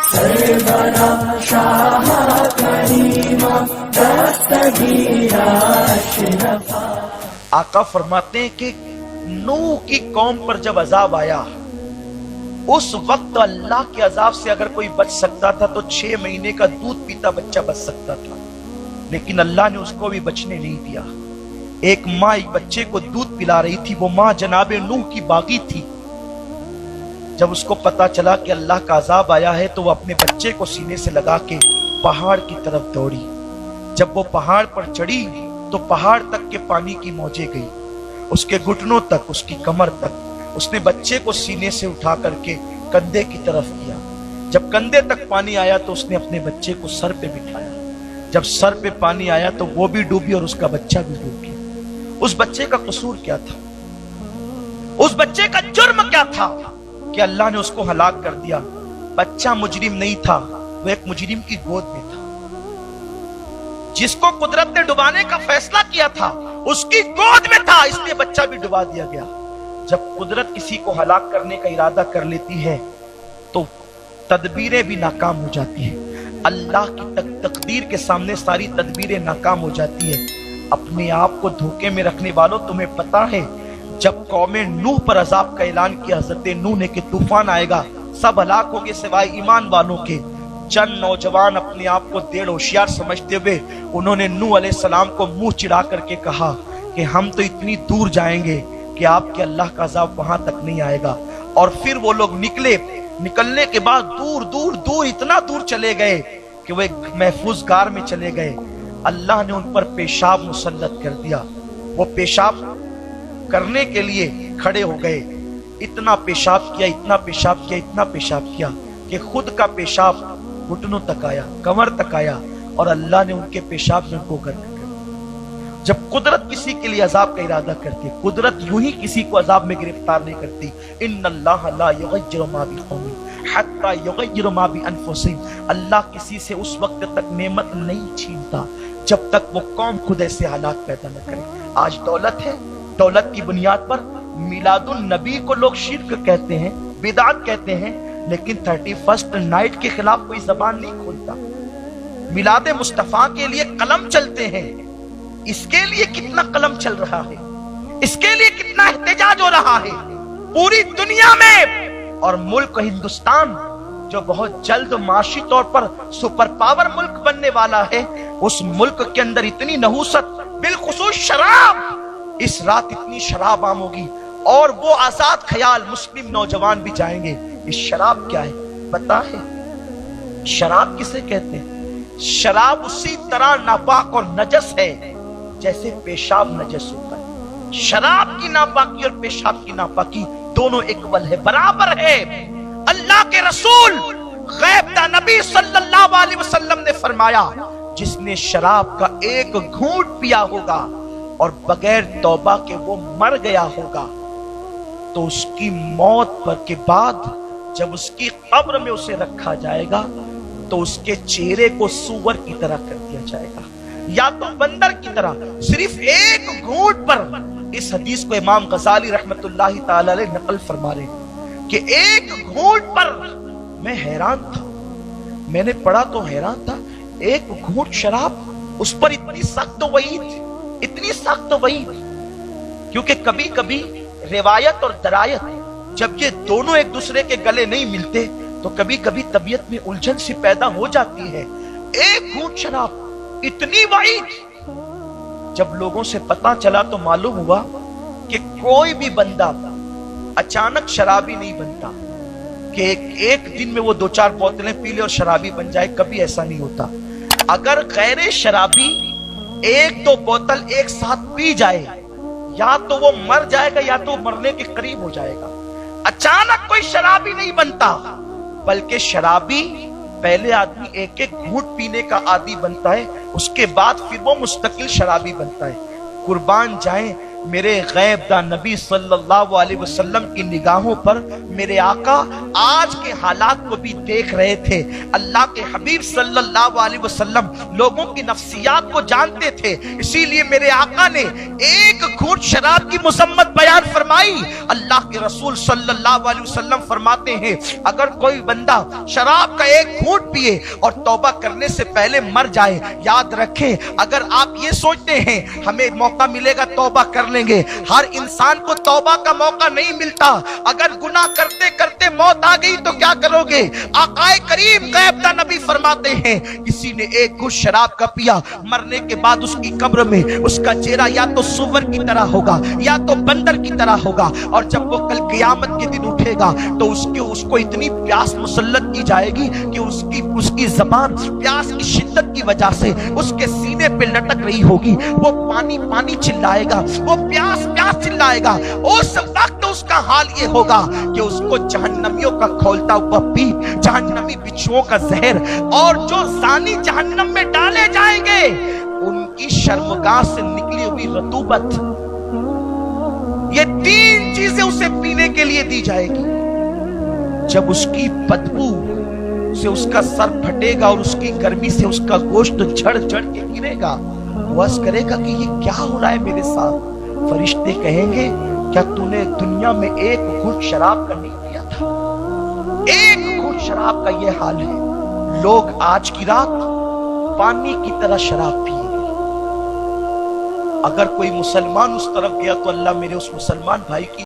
سربراہ شاہ کریمہ دستگیرہ اشرفا۔ آقا فرماتے ہیں کہ نوح کی قوم پر جب عذاب آیا اس وقت اللہ کے عذاب سے اگر کوئی بچ سکتا تھا تو 6 مہینے کا دودھ پیتا بچہ بچ سکتا تھا، لیکن اللہ نے اس کو بھی بچنے نہیں دیا۔ ایک ماں ایک بچے کو دودھ پلا رہی تھی، وہ ماں جناب نوح کی باغی تھی۔ جب اس کو پتا چلا کہ اللہ کا عذاب آیا ہے تو وہ اپنے بچے کو سینے سے لگا کے پہاڑ کی طرف دوڑی۔ جب وہ پہاڑ پر چڑھی تو پہاڑ تک کے پانی کی موجیں گئی، اس کے گھٹنوں تک، اس کی کمر تک۔ اس نے بچے کو سینے سے اٹھا کر کے کندھے کی طرف کیا۔ جب کندھے تک پانی آیا تو اس نے اپنے بچے کو سر پہ بٹھایا۔ جب سر پہ پانی آیا تو وہ بھی ڈوبی اور اس کا بچہ بھی ڈوب گیا۔ اس بچے کا قصور کیا تھا؟ اس بچے کا جرم کیا تھا کہ اللہ نے اس کو ہلاک کر دیا؟ بچہ مجرم نہیں تھا، وہ ایک مجرم کی گود میں تھا۔ جس کو قدرت نے ڈبانے کا فیصلہ کیا تھا اس کی گود میں تھا، اس لیے بچہ بھی ڈبا دیا گیا۔ جب قدرت کسی کو ہلاک کرنے کا ارادہ کر لیتی ہے تو تدبیریں بھی ناکام ہو جاتی ہیں۔ اللہ کی تقدیر کے سامنے ساری تدبیریں ناکام ہو جاتی ہیں۔ اپنے آپ کو دھوکے میں رکھنے والوں، تمہیں پتا ہے جب قوم نوح پر عذاب کا اعلان کیا حضرت نوح نے کہ طوفان آئے گا، سب ہلاک ہوں گے سوائے ایمان والوں کے، چند نوجوان اپنے آپ کو دیر ہوشیار سمجھتے ہوئے انہوں نے نوح علیہ السلام کو منہ چڑھا کر کے کہا کہ ہم تو اتنی دور جائیں گے کہ آپ کے اللہ کا عذاب وہاں تک نہیں آئے گا۔ اور پھر وہ لوگ نکلنے کے بعد دور دور دور اتنا دور چلے گئے کہ وہ ایک محفوظ غار میں چلے گئے۔ اللہ نے ان پر پیشاب مسلط کر دیا، وہ پیشاب کرنے کے لیے کھڑے ہو گئے۔ اتنا پیشاب کیا، اتنا پیشاب کیا، اتنا پیشاب کیا کہ خود کا پیشاب گھٹنوں تک آیا، کمر تک آیا، اور اللہ نے ان کے پیشاب میں ان کو غرق کر دیا۔ جب قدرت کسی کے لیے عذاب کا ارادہ کرتی، قدرت یوں ہی کسی کو عذاب میں گرفتار نہیں کرتی۔ ان اللہ لا یغیر ما بقوم حتی یغیر ما بانفسہم۔ اللہ کسی سے اس وقت تک نعمت نہیں چھینتا جب تک وہ قوم خود ایسے حالات پیدا نہ کرے۔ آج دولت ہے، دولت کی بنیاد پر میلاد النبی کو لوگ شرک کہتے ہیں، بدعت کہتے ہیں، لیکن 31 نائٹ کے خلاف کوئی زبان نہیں کھولتا۔ میلاد مصطفیٰ کے لیے قلم چلتے ہیں، اس کے لیے کتنا قلم چل رہا ہے، اس کے لیے کتنا احتجاج ہو رہا ہے پوری دنیا میں۔ اور ملک ہندوستان جو بہت جلد معاشی طور پر سپر پاور ملک بننے والا ہے، اس ملک کے اندر اتنی نحوست، بالخصوص شراب، اس رات اتنی شراب عام ہوگی اور وہ آزاد خیال مسلم نوجوان بھی جائیں گے۔ اس شراب کیا ہے پتا ہے؟ شراب کسے کہتے ہیں؟ شراب اسی طرح ناپاک اور نجس ہے جیسے پیشاب نجس ہوتا ہے۔ شراب کی ناپاکی اور پیشاب کی ناپاکی دونوں اکول ہے، برابر ہے۔ اللہ کے رسول غیب دا نبی صلی اللہ علیہ وسلم نے فرمایا جس نے شراب کا ایک گھونٹ پیا ہوگا اور بغیر توبہ کے وہ مر گیا ہوگا تو اس کی موت پر کے بعد جب اس کی قبر میں اسے رکھا جائے گا تو اس کے چہرے کو سور کی طرح کر دیا جائے گا یا تو بندر کی طرح، صرف ایک گھونٹ پر۔ اس حدیث کو امام غزالی رحمت اللہ تعالی علیہ نقل فرما رہے ہیں کہ ایک گھونٹ پر میں حیران تھا، میں نے پڑھا تو حیران تھا، ایک گھونٹ شراب، اس پر اتنی سخت وعید، اتنی سخت وعید، کیونکہ کبھی کبھی روایت اور درایت جب یہ دونوں ایک دوسرے کے گلے نہیں ملتے تو کبھی کبھی طبیعت میں الجھن سی پیدا ہو جاتی ہے۔ ایک گھونٹ شراب، اتنی وعید۔ جب لوگوں سے پتا چلا تو معلوم ہوا کہ کوئی بھی بندہ اچانک شرابی نہیں بنتا کہ ایک دن میں وہ 2-4 بوتلیں پی لے اور شرابی بن جائے، کبھی ایسا نہیں ہوتا۔ اگر غیر شرابی 1-2 بوتل ایک ساتھ پی جائے یا تو وہ مر جائے گا یا تو مرنے کے قریب ہو جائے گا۔ اچانک کوئی شرابی نہیں بنتا، بلکہ شرابی پہلے آدمی ایک گھونٹ پینے کا عادی بنتا ہے، اس کے بعد پھر وہ مستقل شرابی بنتا ہے۔ قربان جائیں میرے غیب دا نبی صلی اللہ علیہ وسلم کی نگاہوں پر میرے آقا آج کے حالات کو بھی دیکھ رہے تھے۔ اللہ کے حبیب صلی اللہ علیہ وسلم لوگوں کی نفسیات کو جانتے تھے، اسی لیے میرے آقا نے ایک گھونٹ شراب کی مذمت بیان فرمائی۔ اللہ کے رسول صلی اللہ علیہ وسلم فرماتے ہیں اگر کوئی بندہ شراب کا ایک گھونٹ پیے اور توبہ کرنے سے پہلے مر جائے، یاد رکھیں اگر آپ یہ سوچتے ہیں ہمیں موقع ملے گا توبہ کر لیں گے، ہر انسان کو توبہ کا موقع نہیں ملتا۔ اگر گناہ کرتے کرتے موت آ گئی تو کیا کرو گے؟ آقا کریم غیب دا نبی فرماتے ہیں کسی نے ایک گھونٹ شراب کا پیا، مرنے کے بعد اس کی قبر میں اس کا چہرہ یا تو سور کی طرح ہوگا یا تو بندر کی طرح ہوگا، اور جب وہ کل قیامت کے دن اٹھے گا تو اس کو اتنی پیاس مسلط کی جائے گی کہ اس کی زبان پیاس کی شدت کی وجہ سے اس کے سینے پہ لٹک رہی ہوگی، وہ پانی پانی چلائے گا، وہ پیاس پیاس چلائے گا۔ اس وقت اس کا حال یہ ہوگا کہ اس کو جہنمیوں کا کھولتا ہوا پیپ، جہنمی بچھوؤں کا زہر، اور جو زانی جہنم میں ڈالے جائیں گے ان کی شرمگاہ سے نکلی ہوئی رطوبت، یہ تین چیزیں اسے پینے کے لیے دی جائے گی۔ جب اس کی بدبو سے اس کا سر پھٹے گا اور اس کی گرمی سے اس کا گوشت جھڑ جھڑ کے گرے گا، وہ عرض کرے گا کہ یہ کیا ہو رہا ہے میرے ساتھ؟ فرشتے کہیں گے کیا تو نے دنیا میں ایک گھونٹ شراب کا نہیں پیا تھا؟ ایک گھونٹ شراب کا یہ حال ہے۔ لوگ آج کی رات پانی کی طرح شراب پیئیں گے۔ اگر کوئی مسلمان اس طرف گیا تو اللہ میرے اس مسلمان بھائی کی